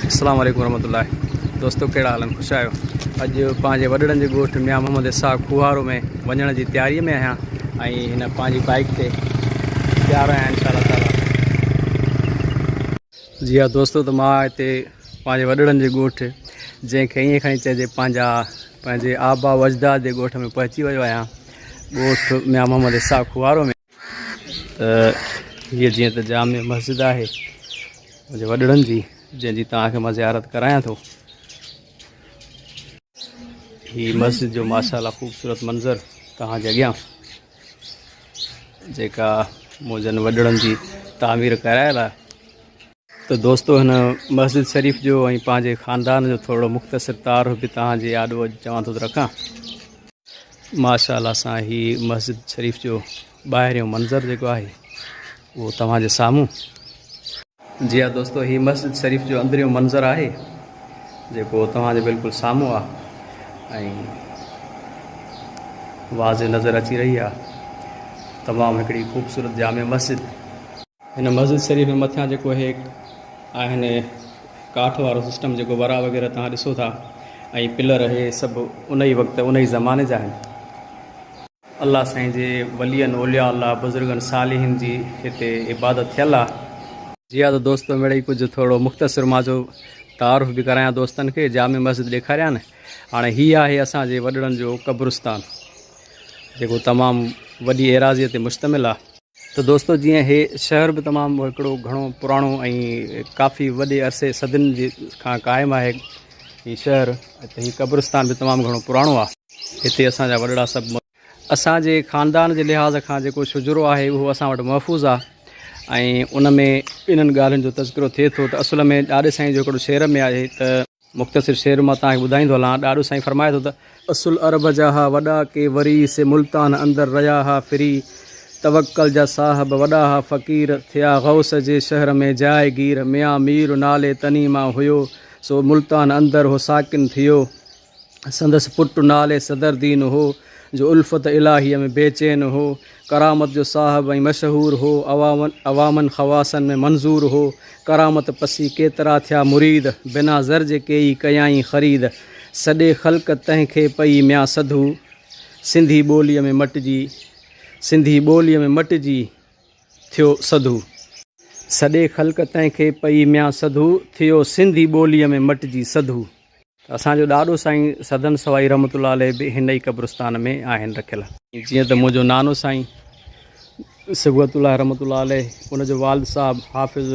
अस्सलाम वालेकुम रहमतुल्लाह। दोस्तों कहिड़ा हाल आहिनि, ख़ुशि आहियो? अॼु पंहिंजे वॾड़नि जे ॻोठ मियां मोहम्मद इसाक़ खुहारो में वञण जी तयारीअ में आहियां ऐं हिन पंहिंजी बाइक ते तयारु आहियां इंशाअल्लाह ताला। जी हा दोस्तो, त मां हिते पंहिंजे वॾड़नि जे ॻोठ जंहिंखे ईअं खणी चइजे पंहिंजे आबा वजदाद जे ॻोठ में पहुची वियो आहियां, ॻोठ मियां मोहम्मद इसाक़ खुहारो में। त हीअ जीअं त जामे मस्जिद आहे मुंहिंजे वॾड़नि जी, जंहिंजी तव्हांखे मां ज़ियारत करायां थो। हीअ मस्जिद जो माशाअल्लाह ख़ूबसूरत मंज़र तव्हांजे अॻियां, जेका मुंहिंजनि वॾड़नि जी तामीर करायल आहे। त दोस्तो, हिन मस्जिद शरीफ़ जो ऐं पंहिंजे ख़ानदान जो थोरो मुख़्तसिर तारुफ़ बि तव्हांजे आॾो चवां थो त रखां। माशाअल्लाह सां ही मस्जिद शरीफ़ जो ॿाहिरियों मंज़र जेको आहे उहो तव्हांजे साम्हूं। जी हा दोस्तो, ही मस्जिद शरीफ़ जो अंदरियों मंज़र आहे जेको तव्हांजे बिल्कुलु साम्हूं आहे ऐं वाज़े नज़र अची रही आहे। तमामु हिकिड़ी ख़ूबसूरत जामे मस्जिद। हिन मस्जिद शरीफ़ में मथियां जेको हे आहिनि काठ वारो सिस्टम, जेको वरा वग़ैरह तव्हां ॾिसो था, ऐं पिलर हे सभु उन ई वक़्तु उन ई ज़माने जा आहिनि। अल्लाह साईं जे वलियनि औलिया अल्लाह बुज़ुर्गनि सालिहिन जी हिते इबादत थियल आहे। जी हा, त दोस्तो मिड़ई कुझु थोरो मुख़्तसिर मां जो तारुफ़ बि करायां दोस्तनि खे। जामे मस्जिद ॾेखारिया न, हाणे हीअ आहे असांजे वॾड़नि जो क़ब्रिस्तान, जेको तमामु वॾी एराज़ीअ ते मुश्तमिल आहे। त दोस्तो, जीअं हे शहर बि तमामु हिकिड़ो घणो पुराणो ऐं काफ़ी वॾे अरसे सदियुनि जे खां क़ाइमु आहे हीउ शहर, त हीउ क़ब्रिस्तान बि तमामु घणो पुराणो आहे। हिते असांजा वॾड़ा सभु असांजे ख़ानदान जे लिहाज़ खां जेको शुजरो आहे उहो असां वटि महफ़ूज़ आहे ऐं उन में इन्हनि ॻाल्हियुनि जो तज़किरो थिए थो। त असुल में ॾाॾे साईं जो हिकिड़ो शेर में आहे, त मुख़्तसिर शेर मां तव्हांखे ॿुधाईंदो हलां। ॾाॾो साईं फरमाए थो त असुल अरब जा हा वॾा के वरी से मुल्तान अंदरि रहिया हा फिरी, तवक्कल जा साहब वॾा हा फ़क़ीर थिया गौस जे शहर में जाएगीर, मियां मीर नाले तनी मां हुयो सो मुल्तान अंदरि हो साकिन थियो, संदसि पुटु नाले सदरदीन हो जो उल्फ़त इलाहीअ में बेचैन हो, करामत जो साहब ऐं मशहूर हो, अवामन ख़वासन में मंज़ूर हो, करामत पसी केतिरा थिया मुरीद, बिना ज़र जे कई कयाई ख़रीद, सॼे ख़ल्क़ तंहिंखे पई मियां सधू, सिंधी ॿोलीअ में मटिजी थियो सधू, सॼे ख़ल्क़ तंहिंखे पई मियां सधू, थियो सिंधी ॿोलीअ में मटिजी सधू। असांजो ॾाॾो साईं सदन सवाई रहमतुल्लाह अलैह बि हिन ई क़ब्रिस्तान में आहिनि रखियल। जीअं त मुंहिंजो नानो साईं सिबगतुल्लाह रहमतुल्लाह अलैह, उनजो वालिद साहब हाफ़िज़